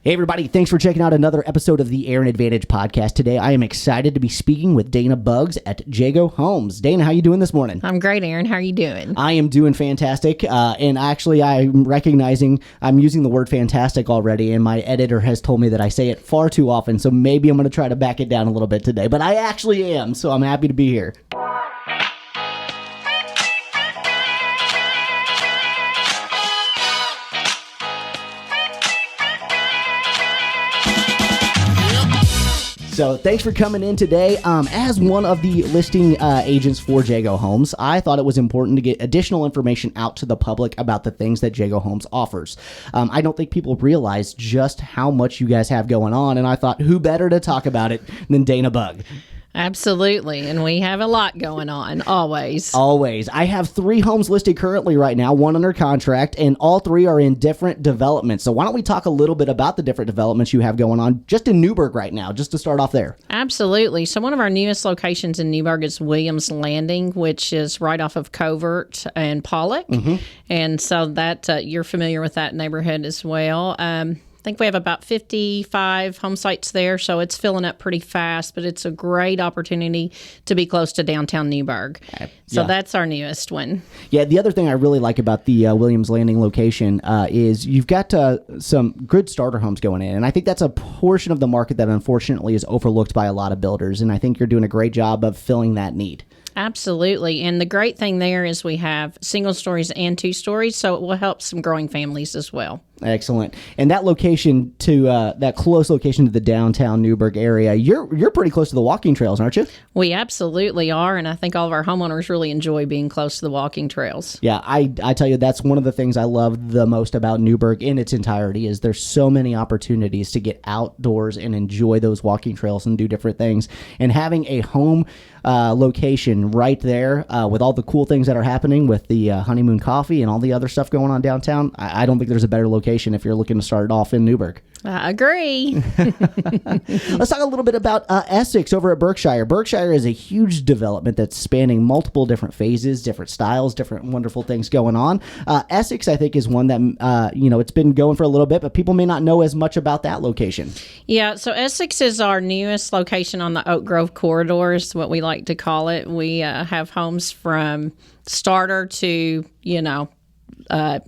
Hey everybody, thanks for checking out another episode of the Aaron Advantage podcast. Today I am excited to be speaking with Dana Bugg at Jagoe Homes. Dana, how you doing this morning? I'm great, Aaron. How are you doing? I am doing fantastic, and actually I'm recognizing I'm using the word fantastic already, and my editor has told me that I say it far too often, so maybe I'm going to try to back it down a little bit today, but I actually am, so I'm happy to be here. So thanks for coming in today. As one of the listing agents for Jagoe Homes, I thought it was important to get additional information out to the public about the things that Jagoe Homes offers. I don't think people realize just how much you guys have going on, and I thought, who better to talk about it than Dana Bugg? Absolutely, and we have a lot going on, always. Always. I have 3 homes listed currently right now, 1 under contract, and all 3 are in different developments. So why don't we talk a little bit about the different developments you have going on just in Newburgh right now, just to start off there. Absolutely. So one of our newest locations in Newburgh is Williams Landing, which is right off of Covert and Pollock. Mm-hmm. And so that you're familiar with that neighborhood as well. I think we have about 55 home sites there, so it's filling up pretty fast, but it's a great opportunity to be close to downtown Newburgh. So that's our newest one. Yeah, the other thing I really like about the Williams Landing location is you've got some good starter homes going in, and I think that's a portion of the market that unfortunately is overlooked by a lot of builders, and I think you're doing a great job of filling that need. Absolutely. And the great thing there is we have single stories and 2 stories, so it will help some growing families as well. Excellent. And that location that close location to the downtown Newburgh area, you're pretty close to the walking trails, aren't you? We absolutely are, and I think all of our homeowners really enjoy being close to the walking trails. Yeah, I tell you, that's one of the things I love the most about Newburgh in its entirety is there's so many opportunities to get outdoors and enjoy those walking trails and do different things. And having a home location right there with all the cool things that are happening with the honeymoon coffee and all the other stuff going on downtown, I don't think there's a better location if you're looking to start it off in Newburgh. I agree. Let's talk a little bit about Essex over at Berkshire. Berkshire is a huge development that's spanning multiple different phases, different styles, different wonderful things going on. Essex, I think, is one that, it's been going for a little bit, but people may not know as much about that location. Yeah, so Essex is our newest location on the Oak Grove corridor, is what we like to call it. We have homes from starter to,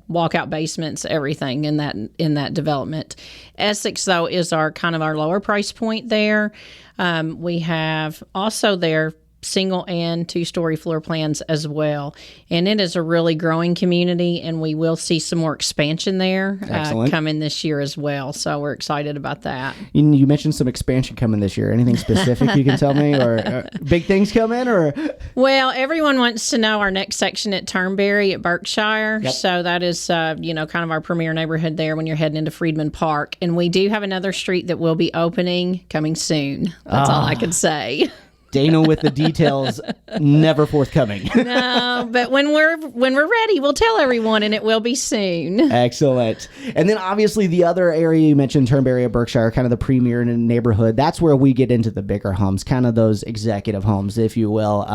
walkout basements, everything in that development. Essex, though, is our kind of our lower price point there. We have also there single and 2-story floor plans as well. And it is a really growing community, and we will see some more expansion there coming this year as well. So we're excited about that. You mentioned some expansion coming this year. Anything specific you can tell me, or big things coming? Or Well, everyone wants to know our next section at Turnberry at Berkshire. Yep. So that is, kind of our premier neighborhood there when you're heading into Freedman Park. And we do have another street that will be opening coming soon. That's all I can say. Dana with the details, never forthcoming. No, but when we're ready, we'll tell everyone, and it will be soon. Excellent. And then obviously the other area you mentioned, Turnberry of Berkshire, kind of the premier neighborhood. That's where we get into the bigger homes, kind of those executive homes, if you will.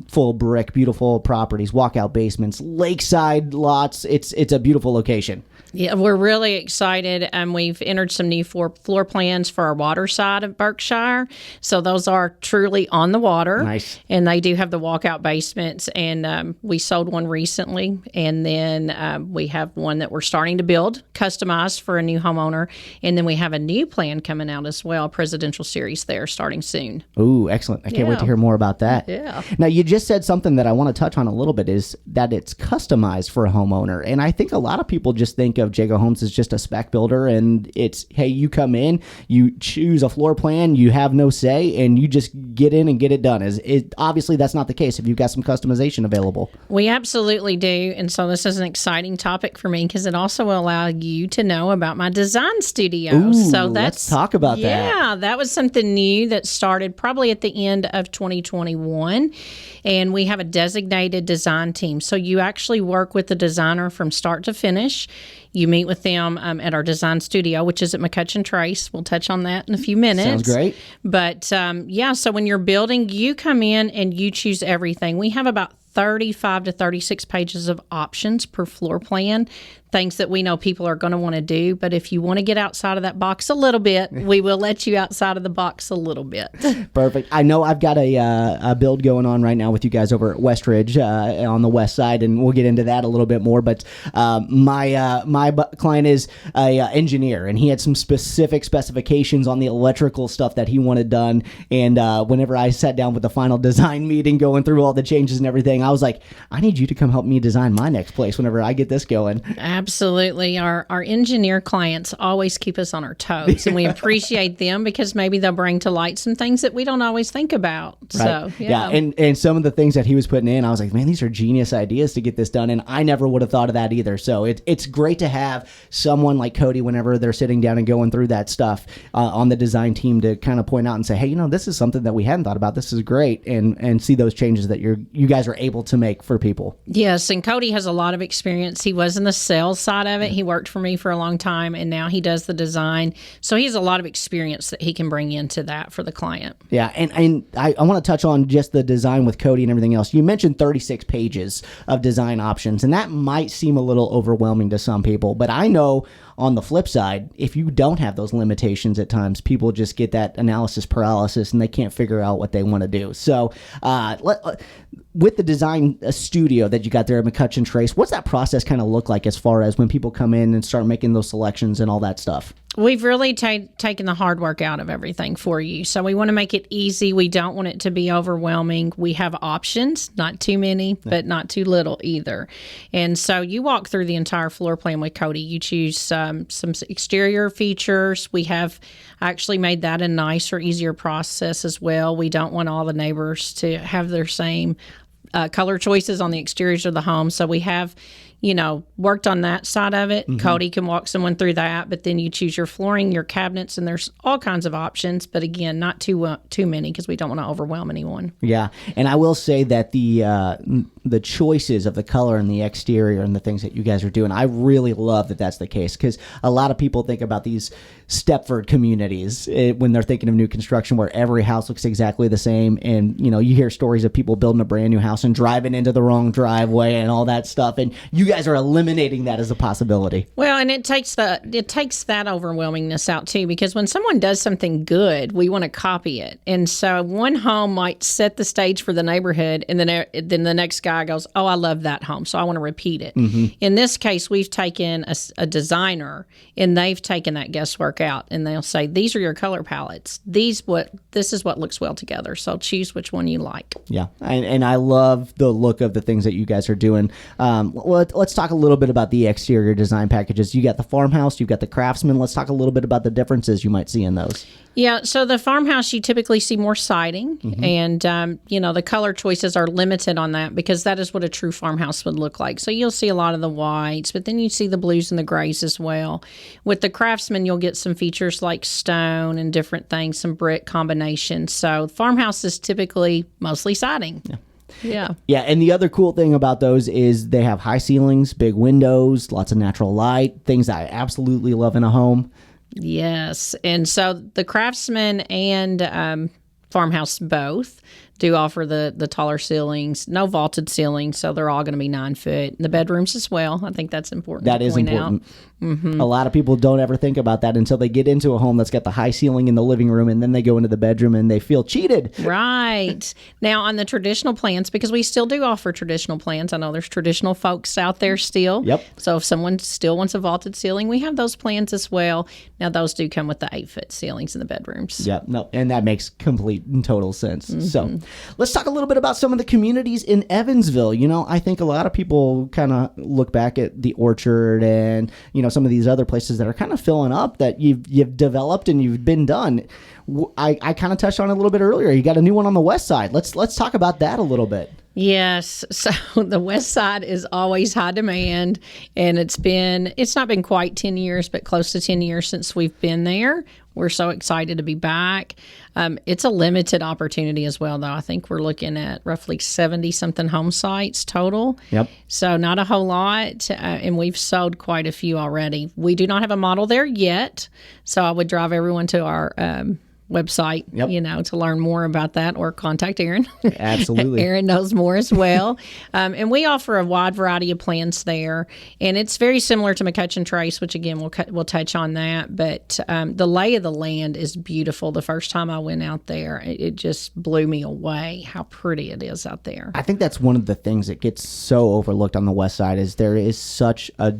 Full brick, beautiful properties, walkout basements, lakeside lots. It's a beautiful location. Yeah, we're really excited. We've entered some new floor plans for our water side of Berkshire. So those are truly on the water. Nice. And they do have the walkout basements. And we sold one recently. And then we have one that we're starting to build, customized for a new homeowner. And then we have a new plan coming out as well, presidential series there starting soon. Ooh, excellent. I can't wait to hear more about that. Yeah. Now, you just said something that I want to touch on a little bit is that it's customized for a homeowner. And I think a lot of people just think of Jagoe Homes as just a spec builder, and it's, hey, you come in, you choose a floor plan, you have no say, and you just get in and get it done. Obviously, that's not the case if you've got some customization available. We absolutely do, and so this is an exciting topic for me because it also will allow you to know about my design studio. Ooh, so let's talk about that. Yeah, that was something new that started probably at the end of 2021, and we have a designated design team. So you actually work with the designer from start to finish. You meet with them at our design studio, which is at McCutcheon Trace. We'll touch on that in a few minutes. Sounds great. But so when you're building, you come in and you choose everything. We have about 35 to 36 pages of options per floor plan, things that we know people are going to want to do. But if you want to get outside of that box a little bit, we will let you outside of the box a little bit. Perfect. I know I've got a build going on right now with you guys over at Westridge on the west side, and we'll get into that a little bit more. But my client is a engineer, and he had some specific specifications on the electrical stuff that he wanted done. And whenever I sat down with the final design meeting, going through all the changes and everything, I was like, I need you to come help me design my next place whenever I get this going. Absolutely. Our engineer clients always keep us on our toes, and we appreciate them because maybe they'll bring to light some things that we don't always think about. Right. So, yeah. And some of the things that he was putting in, I was like, man, these are genius ideas to get this done. And I never would have thought of that either. So it's great to have someone like Cody whenever they're sitting down and going through that stuff on the design team to kind of point out and say, hey, this is something that we hadn't thought about. This is great. And see those changes that you guys are able to make for people. Yes. And Cody has a lot of experience. He was in the sales side of it. He worked for me for a long time, and now he does the design. So he has a lot of experience that he can bring into that for the client. Yeah, and I want to touch on just the design with Cody and everything else. You mentioned 36 pages of design options, and that might seem a little overwhelming to some people, but I know on the flip side, if you don't have those limitations at times, people just get that analysis paralysis and they can't figure out what they want to do. So with the design studio that you got there at McCutcheon Trace, what's that process kind of look like as far as when people come in and start making those selections and all that stuff? We've really taken the hard work out of everything for you. So we want to make it easy. We don't want it to be overwhelming. We have options, not too many, but not too little either. And so you walk through the entire floor plan with Cody. You choose some exterior features. We have actually made that a nicer, easier process as well. We don't want all the neighbors to have their same color choices on the exteriors of the home. So we have worked on that side of it. Mm-hmm. Cody can walk someone through that, but then you choose your flooring, your cabinets, and there's all kinds of options. But again, not too many because we don't want to overwhelm anyone. Yeah, and I will say that the choices of the color and the exterior and the things that you guys are doing, I really love that that's the case, because a lot of people think about these Stepford communities when they're thinking of new construction where every house looks exactly the same, and you hear stories of people building a brand new house and driving into the wrong driveway and all that stuff, and you guys are eliminating that as a possibility. Well, and it takes that overwhelmingness out too, because when someone does something good, we want to copy it. And so one home might set the stage for the neighborhood, and then the next guy goes, oh, I love that home, so I want to repeat it. Mm-hmm. In this case, we've taken a designer, and they've taken that guesswork out, and they'll say, these are your color palettes. This is what looks well together, so choose which one you like. Yeah, and I love the look of the things that you guys are doing. Let's talk a little bit about the exterior design packages. You got the farmhouse, you've got the craftsman. Let's talk a little bit about the differences you might see in those. Yeah, so the farmhouse, you typically see more siding, mm-hmm. and, the color choices are limited on that because that is what a true farmhouse would look like. So you'll see a lot of the whites, but then you see the blues and the grays as well. With the craftsman, you'll get some features like stone and different things, some brick combinations. So farmhouse is typically mostly siding. Yeah. Yeah, and the other cool thing about those is they have high ceilings, big windows, lots of natural light, things that I absolutely love in a home. Yes, and so the craftsman and farmhouse both do offer the taller ceilings, no vaulted ceilings, so they're all going to be 9 foot. The bedrooms as well. I think that's important. That is important. Mm-hmm. A lot of people don't ever think about that until they get into a home that's got the high ceiling in the living room, and then they go into the bedroom and they feel cheated. Right. Now, on the traditional plans, because we still do offer traditional plans, I know there's traditional folks out there still. Yep. So if someone still wants a vaulted ceiling, we have those plans as well. Now, those do come with the 8-foot ceilings in the bedrooms. Yeah, no, and that makes complete and total sense. Mm-hmm. So let's talk a little bit about some of the communities in Evansville. I think a lot of people kind of look back at the Orchard and, some of these other places that are kind of filling up that you've developed and you've been done. I kind of touched on it a little bit earlier. You got a new one on the west side. Let's talk about that a little bit. Yes. So the west side is always high demand, and it's not been quite 10 years, but close to 10 years since we've been there. We're so excited to be back. It's a limited opportunity as well, though. I think we're looking at roughly 70-something home sites total. Yep. So not a whole lot, and we've sold quite a few already. We do not have a model there yet, so I would drive everyone to our website, to learn more about that, or contact Aaron. Absolutely. Aaron knows more as well. And we offer a wide variety of plans there. And it's very similar to McCutcheon Trace, which again, we'll touch on that. But the lay of the land is beautiful. The first time I went out there, it just blew me away how pretty it is out there. I think that's one of the things that gets so overlooked on the west side is there is such a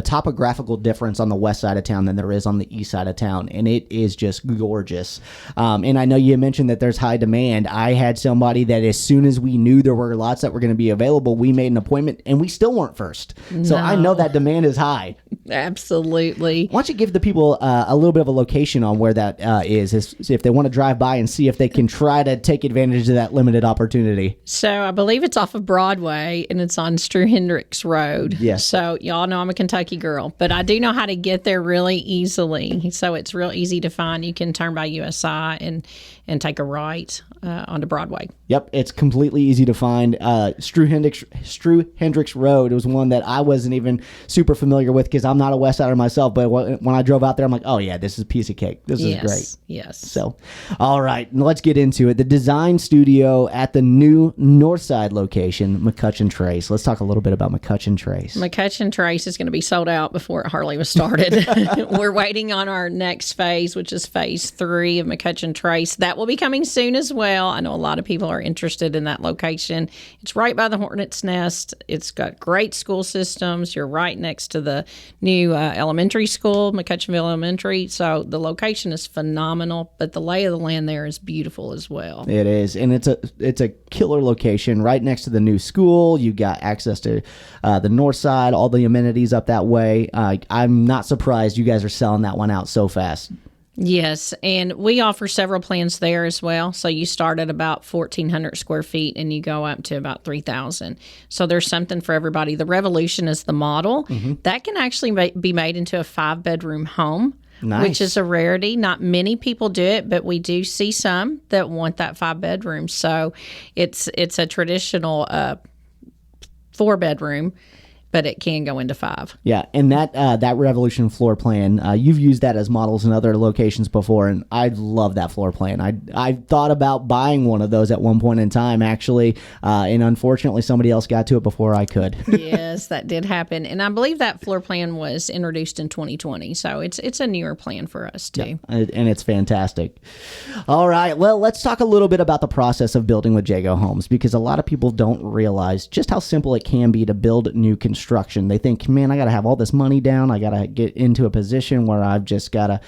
topographical difference on the west side of town than there is on the east side of town, and it is just gorgeous. And I know you mentioned that there's high demand. I had somebody that as soon as we knew there were lots that were going to be available, we made an appointment, and we still weren't first. So I know that demand is high. Absolutely. Why don't you give the people a little bit of a location on where that is if they want to drive by and see if they can try to take advantage of that limited opportunity? So I believe it's off of Broadway, and it's on Strew Hendricks Road. Yes. So y'all know I'm a Kentucky girl, but I do know how to get there really easily. So it's real easy to find. You can turn by USI and take a right onto Broadway. Yep, it's completely easy to find. Strew Hendricks Road was one that I wasn't even super familiar with because I'm not a West Sider myself, but when I drove out there, I'm like, oh yeah, this is a piece of cake. This is great. Yes. So, all right, let's get into it. The design studio at the new Northside location, McCutcheon Trace. Let's talk a little bit about McCutcheon Trace. McCutcheon Trace is going to be sold out before it hardly was started. We're waiting on our next phase, which is phase 3 of McCutcheon Trace. That will be coming soon as well. I know a lot of people are interested in that location. It's right by the Hornet's Nest. It's got great school systems. You're right next to the new elementary school, McCutcheonville Elementary. So the location is phenomenal, but the lay of the land there is beautiful as well. It is, and it's a killer location right next to the new school. You got access to the north side, all the amenities up that way. I'm not surprised you guys are selling that one out so fast. Yes, and we offer several plans there as well. So you start at about 1,400 square feet and you go up to about 3,000. So there's something for everybody. The Revolution is the model. Mm-hmm. That can actually be made into a 5-bedroom home. Nice. Which is a rarity. Not many people do it, but we do see some that want that 5-bedroom. So it's a traditional 4-bedroom, but it can go into 5. Yeah, and that Revolution floor plan, you've used that as models in other locations before, and I love that floor plan. I thought about buying one of those at one point in time, actually, and unfortunately somebody else got to it before I could. Yes, that did happen, and I believe that floor plan was introduced in 2020, so it's a newer plan for us, too. Yeah, and it's fantastic. All right, well, let's talk a little bit about the process of building with Jagoe Homes, because a lot of people don't realize just how simple it can be to build new construction. They think, man, I got to have all this money down. I got to get into a position where I've just got to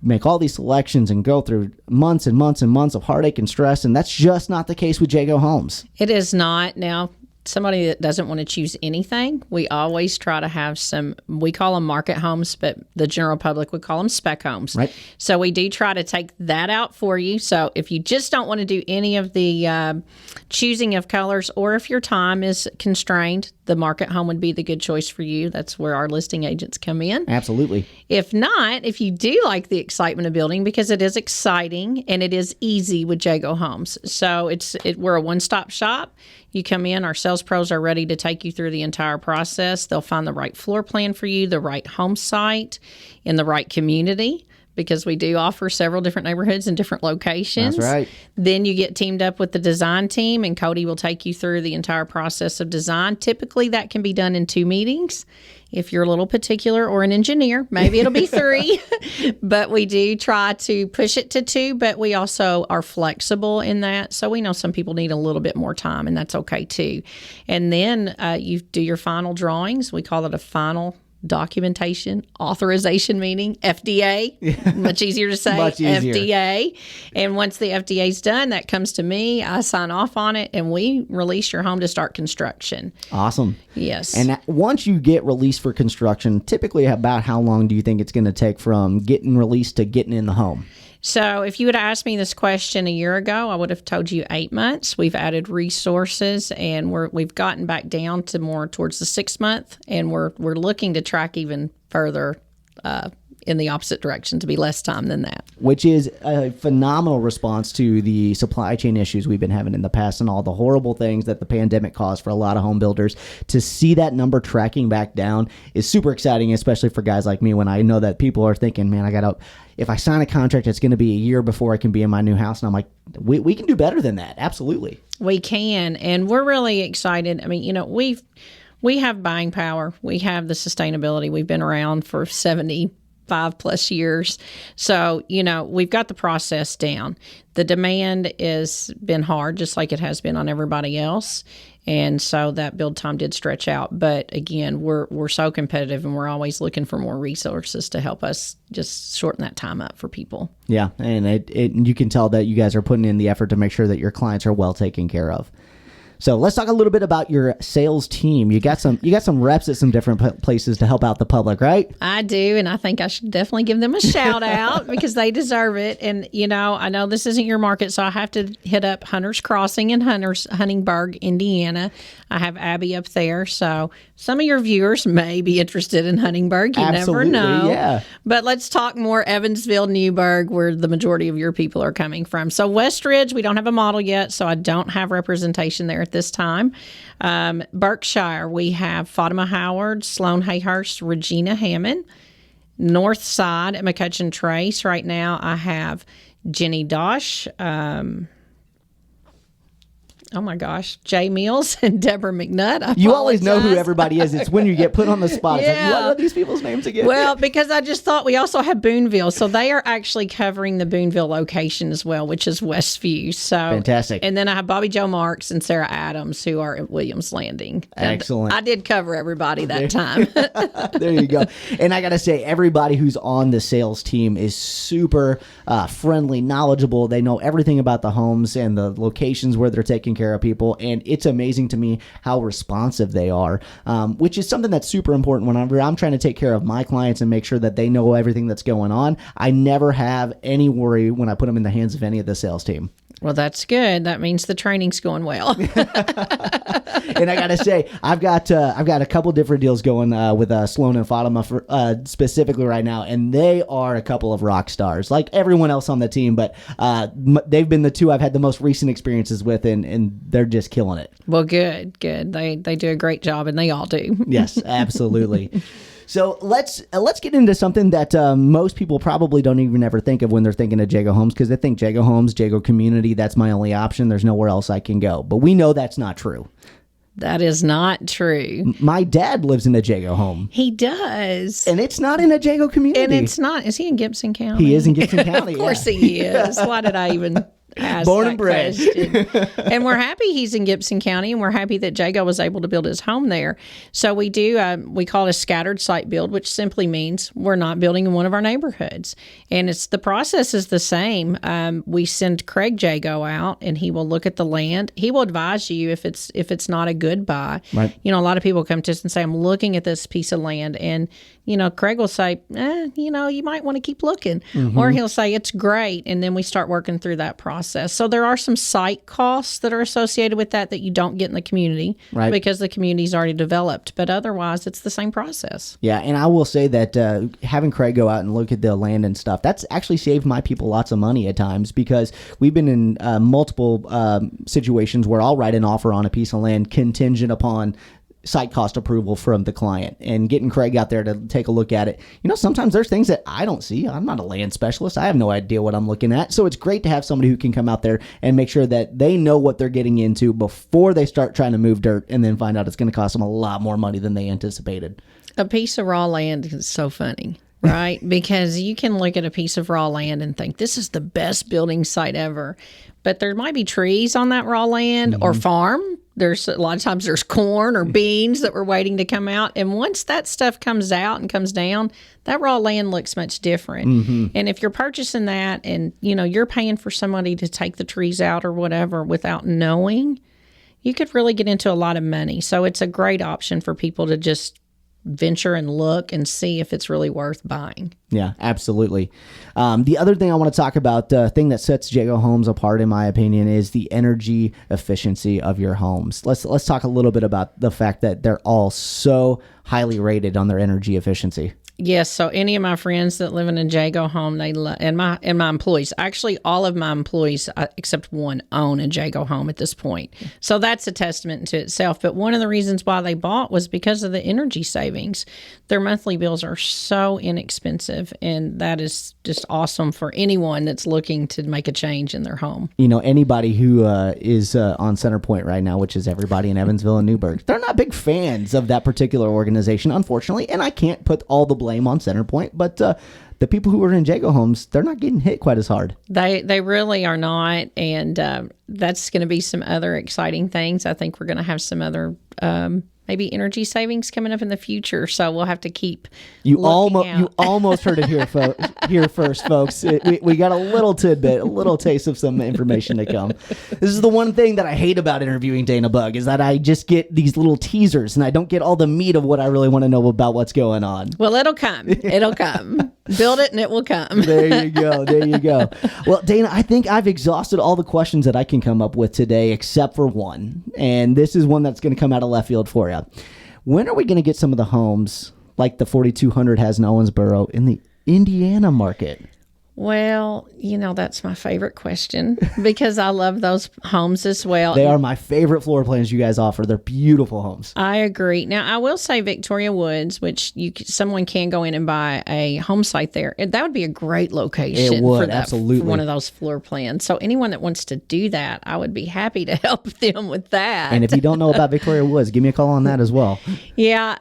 make all these selections and go through months and months and months of heartache and stress. And that's just not the case with Jagoe Homes. It is not. Now, somebody that doesn't want to choose anything, we always try to have some, we call them market homes, but the general public would call them spec homes. Right. So we do try to take that out for you. So if you just don't want to do any of the choosing of colors, or if your time is constrained, the market home would be the good choice for you. That's where our listing agents come in. Absolutely. If not, if you do like the excitement of building, because it is exciting and it is easy with Jagoe Homes. So we're a one-stop shop. You come in, our sales pros are ready to take you through the entire process. They'll find the right floor plan for you, the right home site, in the right community, because we do offer several different neighborhoods and different locations. That's right. Then you get teamed up with the design team, and Cody will take you through the entire process of design. Typically, that can be done in 2 meetings. If you're a little particular, or an engineer, maybe it'll be 3. But we do try to push it to 2, but we also are flexible in that. So we know some people need a little bit more time, and that's okay too. And then you do your final drawings. We call it a final documentation authorization meeting, FDA. Much easier to say. Much easier. FDA. And once the FDA is done, that comes to me. I sign off on it, and we release your home to start construction. Awesome. Yes. And once you get released for construction, typically about how long do you think it's going to take from getting released to getting in the home? So if you would have asked me this question a year ago, I would have told you 8 months. We've added resources, and we've gotten back down to more towards the 6 month, and we're looking to track even further in the opposite direction, to be less time than that. Which is a phenomenal response to the supply chain issues we've been having in the past and all the horrible things that the pandemic caused for a lot of home builders. To see that number tracking back down is super exciting, especially for guys like me, when I know that people are thinking, man, if I sign a contract, it's going to be a year before I can be in my new house. And I'm like, we can do better than that. Absolutely. We can. And we're really excited. I mean, we have buying power. We have the sustainability. We've been around for 75 plus years. So, we've got the process down. The demand has been hard, just like it has been on everybody else. And so that build time did stretch out. But again, we're so competitive, and we're always looking for more resources to help us just shorten that time up for people. Yeah. And you can tell that you guys are putting in the effort to make sure that your clients are well taken care of. So let's talk a little bit about your sales team. You got some reps at some different places to help out the public, right? I do, and I think I should definitely give them a shout out because they deserve it. And I know this isn't your market, so I have to hit up Hunter's Crossing and Huntingburg, Indiana. I have Abby up there, so some of your viewers may be interested in Huntingburg. You Absolutely, never know. Yeah. But let's talk more Evansville, Newburgh, where the majority of your people are coming from. So Westridge, we don't have a model yet, so I don't have representation there at this time. Berkshire, we have Fatima Howard, Sloan Hayhurst, Regina Hammond. North Side at McCutcheon Trace, right now I have Jenny Dosh, oh my gosh, Jay Mills and Deborah McNutt. You always know who everybody is. It's when you get put on the spot. It's like, what are these people's names again? Well, because I just thought we also have Boonville. So they are actually covering the Boonville location as well, which is Westview. So fantastic. And then I have Bobby Joe Marks and Sarah Adams, who are at Williams Landing. Excellent. I did cover everybody that time. There you go. And I got to say, everybody who's on the sales team is super friendly, knowledgeable. They know everything about the homes and the locations where they're taking care of people, and it's amazing to me how responsive they are, which is something that's super important whenever I'm trying to take care of my clients and make sure that they know everything that's going on. I never have any worry when I put them in the hands of any of the sales team. Well, that's good. That means the training's going well. And I got to say, I've got a couple different deals going with Sloan and Fatima specifically right now, and they are a couple of rock stars, like everyone else on the team. But they've been the two I've had the most recent experiences with, and they're just killing it. Well, good. They do a great job, and they all do. Yes, absolutely. So let's get into something that most people probably don't even ever think of when they're thinking of Jagoe Homes, because they think Jagoe Homes, Jagoe Community, that's my only option. There's nowhere else I can go. But we know that's not true. That is not true. My dad lives in a Jagoe home. He does. And it's not in a Jagoe community. And it's not. Is he in Gibson County? He is in Gibson County. Of course he is. Why did I even ask Born that and bred. question? And we're happy he's in Gibson County, and we're happy that Jagoe was able to build his home there. So we do, we call it a scattered site build, which simply means we're not building in one of our neighborhoods. And the process is the same. We send Craig Jagoe out, and he will look at the land. He will advise you if it's not a good buy. Right. A lot of people come to us and say, I'm looking at this piece of land, and Craig will say, you might want to keep looking. Mm-hmm. Or he'll say, it's great. And then we start working through that process. So there are some site costs that are associated with that you don't get in the community, right, because the community's already developed. But otherwise, it's the same process. Yeah, and I will say that having Craig go out and look at the land and stuff, that's actually saved my people lots of money at times, because we've been in multiple situations where I'll write an offer on a piece of land contingent upon site cost approval from the client, and getting Craig out there to take a look at it. Sometimes there's things that I don't see. I'm not a land specialist. I have no idea what I'm looking at. So it's great to have somebody who can come out there and make sure that they know what they're getting into before they start trying to move dirt and then find out it's going to cost them a lot more money than they anticipated. A piece of raw land is so funny, right? Because you can look at a piece of raw land and think, this is the best building site ever. But there might be trees on that raw land, mm-hmm, or farm. There's a lot of times there's corn or beans that we're waiting to come out. And once that stuff comes out and comes down, that raw land looks much different. Mm-hmm. And if you're purchasing that and, you're paying for somebody to take the trees out or whatever without knowing, you could really get into a lot of money. So it's a great option for people to just venture and look and see if it's really worth buying. Yeah, absolutely. The other thing I want to talk about, the thing that sets Jagoe Homes apart, in my opinion, is the energy efficiency of your homes. Let's talk a little bit about the fact that they're all so highly rated on their energy efficiency. Yes, so any of my friends that live in a Jagoe home, they and my employees. Actually, all of my employees, except one, own a Jagoe home at this point. So that's a testament to itself. But one of the reasons why they bought was because of the energy savings. Their monthly bills are so inexpensive, and that is just awesome for anyone that's looking to make a change in their home. You know, anybody who is on CenterPoint right now, which is everybody in Evansville and Newburgh, they're not big fans of that particular organization, unfortunately. And I can't put all the blame on CenterPoint, but the people who are in Jagoe Homes, they're not getting hit quite as hard. They really are not, and that's going to be some other exciting things. I think we're going to have some other maybe energy savings coming up in the future, so we'll have to keep you out. almost heard it here first, folks. We got a little tidbit, a little taste of some information to come. This is the one thing that I hate about interviewing Dana Bugg, is that I just get these little teasers and I don't get all the meat of what I really want to know about what's going on. Well, it'll come. It'll come. Build it and it will come. There you go. There you go. Well, Dana, I think I've exhausted all the questions that I can come up with today, except for one. And this is one that's going to come out of left field for you. When are we going to get some of the homes like the 4200 has in Owensboro in the Indiana market? Well, that's my favorite question because I love those homes as well. They are my favorite floor plans you guys offer. They're beautiful homes. I agree. Now, I will say Victoria Woods, which someone can go in and buy a home site there. That would be a great location. It would, for absolutely. For one of those floor plans. So anyone that wants to do that, I would be happy to help them with that. And if you don't know about Victoria Woods, give me a call on that as well. Yeah,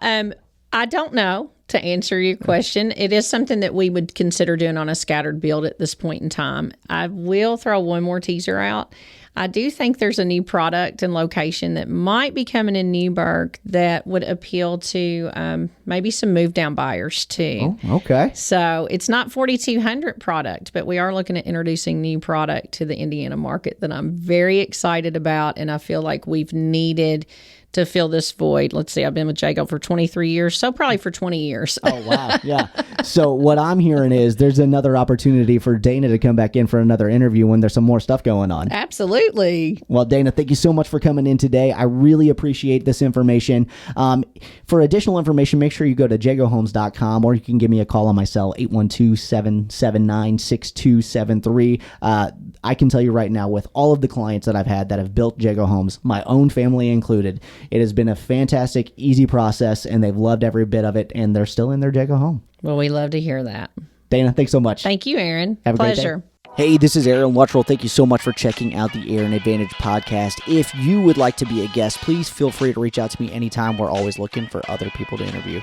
I don't know. To answer your question, it is something that we would consider doing on a scattered build at this point in time. I will throw one more teaser out. I do think there's a new product and location that might be coming in Newburgh that would appeal to maybe some move-down buyers too. Oh, okay. So it's not 4200 product, but we are looking at introducing new product to the Indiana market that I'm very excited about, and I feel like we've needed to fill this void. Let's see, I've been with Jagoe for 23 years, so probably for 20 years. Oh, wow. Yeah. So what I'm hearing is there's another opportunity for Dana to come back in for another interview when there's some more stuff going on. Absolutely. Well, Dana, thank you so much for coming in today. I really appreciate this information. For additional information, make sure you go to jagoehomes.com, or you can give me a call on my cell, 812-779-6273. I can tell you right now, with all of the clients that I've had that have built Jagoe Homes, my own family included, it has been a fantastic, easy process, and they've loved every bit of it, and they're still in their Jagoe home. Well, we love to hear that. Dana, thanks so much. Thank you, Aaron. Have a Pleasure. great day. Hey, this is Aaron Luttrull. Thank you so much for checking out the Aaron Advantage podcast. If you would like to be a guest, please feel free to reach out to me anytime. We're always looking for other people to interview.